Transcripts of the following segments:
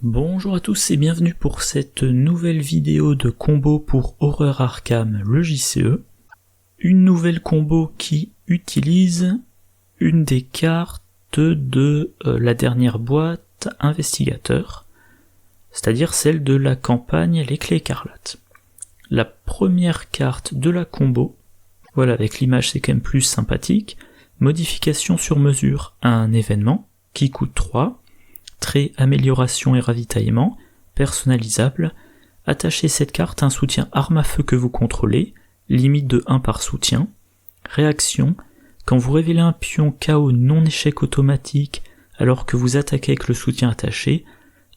Bonjour à tous et bienvenue pour cette nouvelle vidéo de combo pour Horror Arkham, le JCE. Une nouvelle combo qui utilise une des cartes de la dernière boîte investigateur, c'est-à-dire celle de la campagne Les Clés Écarlates. La première carte de la combo, voilà, avec l'image c'est quand même plus sympathique, modification sur mesure à un événement qui coûte 3, trait amélioration et ravitaillement, personnalisable, attachez cette carte à un soutien arme à feu que vous contrôlez, limite de 1 par soutien, réaction, quand vous révélez un pion KO non échec automatique alors que vous attaquez avec le soutien attaché,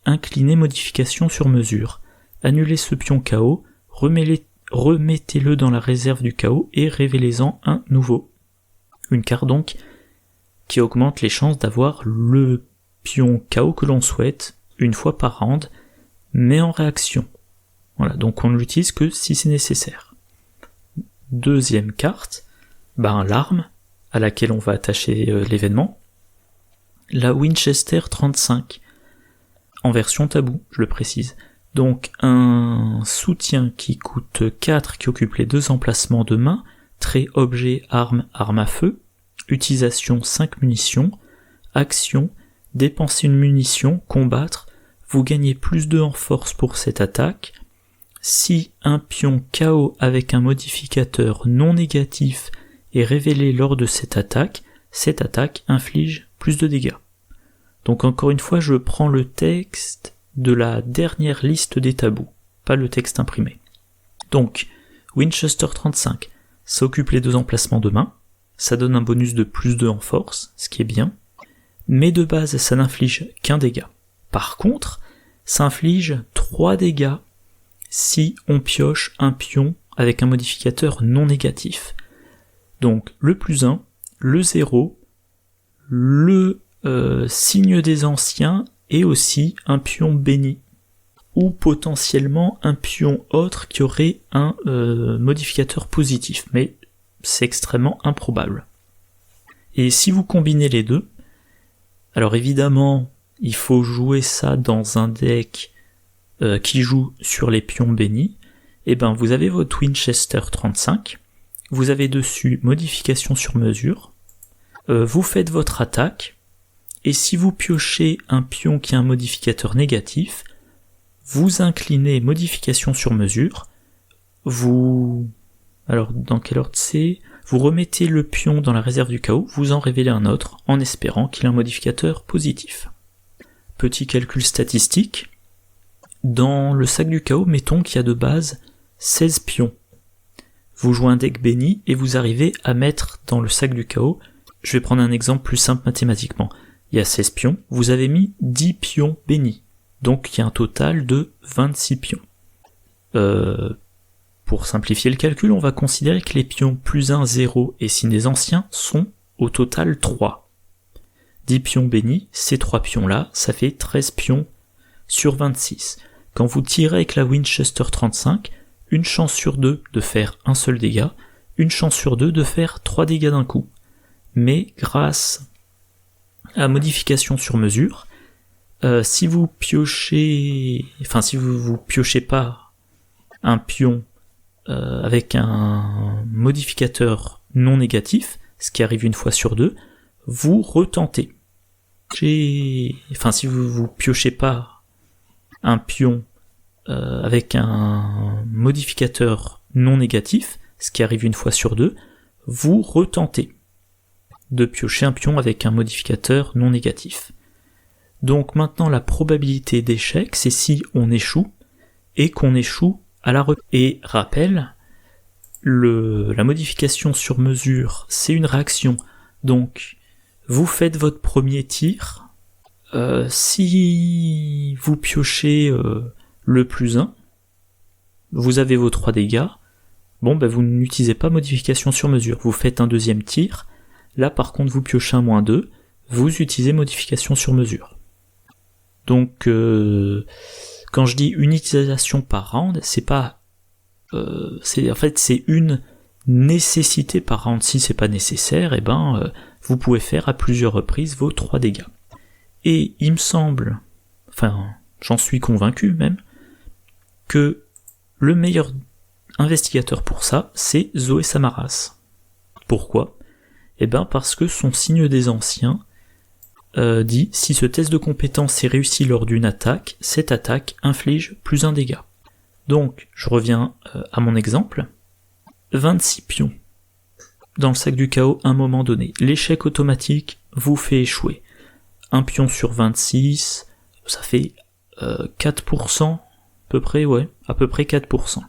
inclinez modification sur mesure, annulez ce pion KO, remettez-le dans la réserve du KO et révélez-en un nouveau. Une carte donc qui augmente les chances d'avoir le pion KO que l'on souhaite une fois par round, mais en réaction. Voilà, donc on ne l'utilise que si c'est nécessaire. Deuxième carte, l'arme à laquelle on va attacher l'événement, la Winchester 35, en version tabou, je le précise. Donc un soutien qui coûte 4, qui occupe les 2 emplacements de main, trait objet, arme à feu, utilisation 5 munitions, action, dépenser une munition, combattre, vous gagnez plus 2 en force pour cette attaque. Si un pion KO avec un modificateur non négatif est révélé lors de cette attaque inflige plus de dégâts. Donc encore une fois, je prends le texte de la dernière liste des tabous, pas le texte imprimé. Donc, Winchester 35, ça occupe les 2 emplacements de main, ça donne un bonus de plus 2 en force, ce qui est bien, mais de base ça n'inflige qu'un dégât. Par contre, ça inflige 3 dégâts si on pioche un pion avec un modificateur non négatif. Donc le plus 1, le 0, le signe des anciens et aussi un pion béni, ou potentiellement un pion autre qui aurait un modificateur positif, mais c'est extrêmement improbable. Et si vous combinez les deux, alors évidemment, il faut jouer ça dans un deck qui joue sur les pions bénis. Et vous avez votre Winchester 35, vous avez dessus modification sur mesure, vous faites votre attaque, et si vous piochez un pion qui a un modificateur négatif, vous inclinez modification sur mesure, alors dans quel ordre c'est ? Vous remettez le pion dans la réserve du KO, vous en révélez un autre, en espérant qu'il ait un modificateur positif. Petit calcul statistique, dans le sac du KO, mettons qu'il y a de base 16 pions. Vous jouez un deck béni et vous arrivez à mettre dans le sac du KO, je vais prendre un exemple plus simple mathématiquement, il y a 16 pions, vous avez mis 10 pions bénis, donc il y a un total de 26 pions. Pour simplifier le calcul, on va considérer que les pions plus 1, 0 et signe des anciens sont au total 3. 10 pions bénis, ces 3 pions-là, ça fait 13 pions sur 26. Quand vous tirez avec la Winchester 35, une chance sur 2 de faire un seul dégât, une chance sur 2 de faire 3 dégâts d'un coup. Mais grâce à modification sur mesure, si vous piochez pas un pion avec un modificateur non négatif, ce qui arrive une fois sur 2, vous retentez. Si vous piochez pas un pion avec un modificateur non négatif, ce qui arrive une fois sur 2, vous retentez de piocher un pion avec un modificateur non négatif. Donc maintenant la probabilité d'échec, c'est si on échoue, et qu'on échoue à la reprise. Et rappel, la modification sur mesure, c'est une réaction. Donc, vous faites votre premier tir. Si vous piochez le plus 1, vous avez vos 3 dégâts. Vous n'utilisez pas modification sur mesure. Vous faites un deuxième tir. Là, par contre, vous piochez un -2. Vous utilisez modification sur mesure. Donc, quand je dis une utilisation par round, c'est pas, c'est une nécessité par round. Si c'est pas nécessaire, vous pouvez faire à plusieurs reprises vos 3 dégâts. Et il me semble, j'en suis convaincu même, que le meilleur investigateur pour ça, c'est Zoé Samaras. Pourquoi ? Eh ben parce que son signe des anciens dit « Si ce test de compétence est réussi lors d'une attaque, cette attaque inflige plus un dégât ». Donc, je reviens à mon exemple. 26 pions dans le sac du chaos à un moment donné. L'échec automatique vous fait échouer. Un pion sur 26, ça fait 4%, à peu près, ouais, à peu près 4%.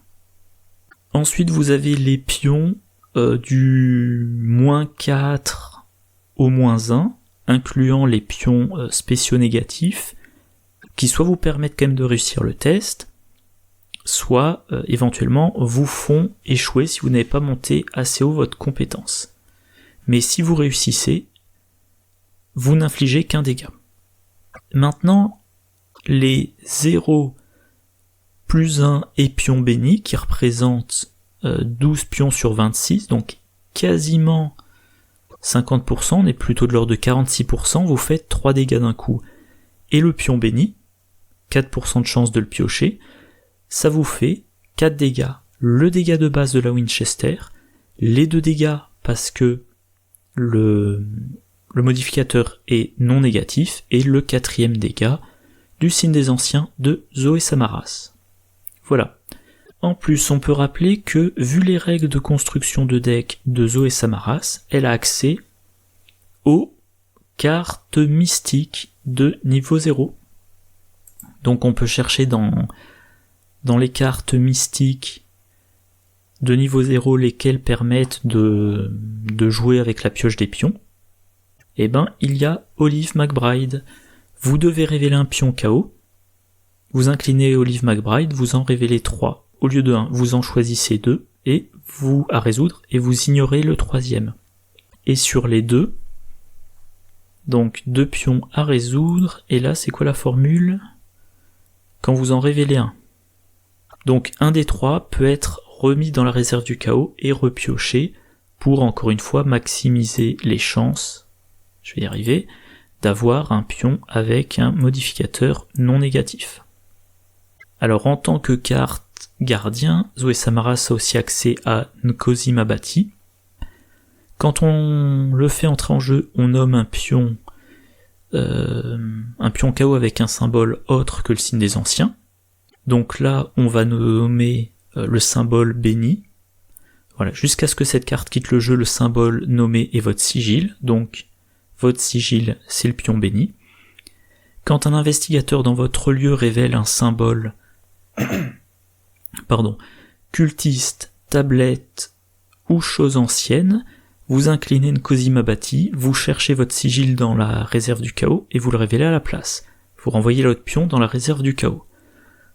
Ensuite, vous avez les pions du -4 au -1, incluant les pions spéciaux négatifs, qui soit vous permettent quand même de réussir le test, soit éventuellement vous font échouer si vous n'avez pas monté assez haut votre compétence. Mais si vous réussissez, vous n'infligez qu'un dégât. Maintenant, les 0 plus 1 et pion béni, qui représentent 12 pions sur 26, donc quasiment 50%, on est plutôt de l'ordre de 46%, vous faites 3 dégâts d'un coup. Et le pion béni, 4% de chance de le piocher, ça vous fait 4 dégâts. Le dégât de base de la Winchester, les 2 dégâts parce que le modificateur est non négatif, et le 4e dégât du signe des anciens de Zoé Samaras. Voilà. En plus, on peut rappeler que, vu les règles de construction de deck de Zoé Samaras, elle a accès aux cartes mystiques de niveau 0. Donc on peut chercher dans les cartes mystiques de niveau 0 lesquelles permettent de jouer avec la pioche des pions. Eh ben, il y a Olive McBride. Vous devez révéler un pion KO. Vous inclinez Olive McBride, vous en révélez 3. Au lieu de 1, vous en choisissez 2 et vous à résoudre et vous ignorez le 3e. Et sur les 2, donc 2 pions à résoudre, et là c'est quoi la formule ? Quand vous en révélez un. Donc un des 3 peut être remis dans la réserve du chaos et repioché pour encore une fois maximiser les chances, je vais y arriver, d'avoir un pion avec un modificateur non négatif. Alors en tant que carte gardien, Zoé Samaras a aussi accès à Nkosi Mabati. Quand on le fait entrer en jeu, on nomme un pion KO avec un symbole autre que le signe des anciens. Donc là, on va nommer le symbole béni. Voilà, jusqu'à ce que cette carte quitte le jeu, le symbole nommé est votre sigil. Donc votre sigil, c'est le pion béni. Quand un investigateur dans votre lieu révèle un symbole cultiste, tablette ou chose ancienne, vous inclinez Nkosi Mabati, vous cherchez votre sigil dans la réserve du chaos et vous le révélez à la place. Vous renvoyez l'autre pion dans la réserve du chaos.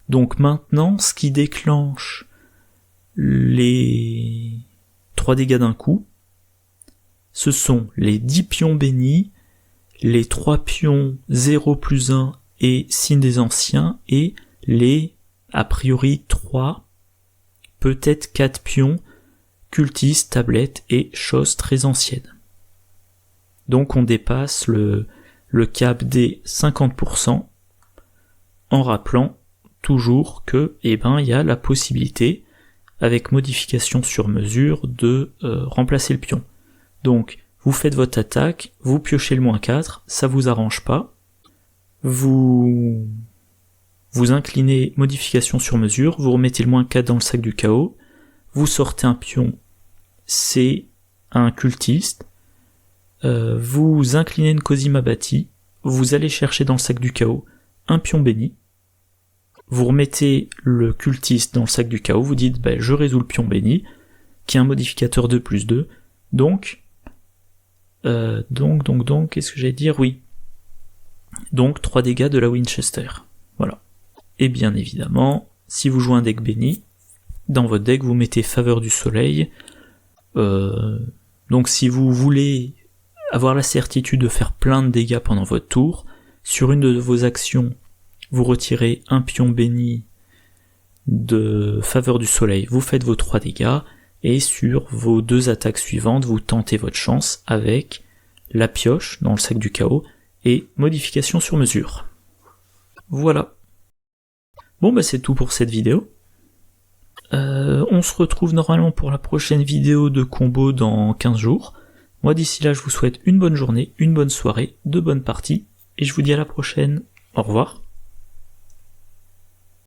Donc maintenant, ce qui déclenche les 3 dégâts d'un coup, ce sont les 10 pions bénis, les 3 pions 0 plus 1 et signe des anciens, et les, a priori, 3, peut-être 4 pions cultistes, tablettes et choses très anciennes. Donc on dépasse le cap des 50%, en rappelant toujours que, il y a la possibilité, avec modification sur mesure, de remplacer le pion. Donc, vous faites votre attaque, vous piochez le -4, ça vous arrange pas, vous inclinez modification sur mesure, vous remettez le -4 dans le sac du chaos, vous sortez un pion, c'est un cultiste, vous inclinez Nkosi Mabati, vous allez chercher dans le sac du chaos un pion béni, vous remettez le cultiste dans le sac du chaos, vous dites je résous le pion béni, qui est un modificateur 2 plus 2, donc, qu'est-ce que j'allais dire ? Oui. Donc 3 dégâts de la Winchester. Voilà. Et bien évidemment, si vous jouez un deck béni, dans votre deck vous mettez faveur du soleil. Donc si vous voulez avoir la certitude de faire plein de dégâts pendant votre tour, sur une de vos actions, vous retirez un pion béni de faveur du soleil, vous faites vos 3 dégâts, et sur vos 2 attaques suivantes, vous tentez votre chance avec la pioche dans le sac du chaos et modification sur mesure. Voilà. Bon bah c'est tout pour cette vidéo. On se retrouve normalement pour la prochaine vidéo de combo dans 15 jours. Moi d'ici là je vous souhaite une bonne journée, une bonne soirée, de bonnes parties, et je vous dis à la prochaine. Au revoir.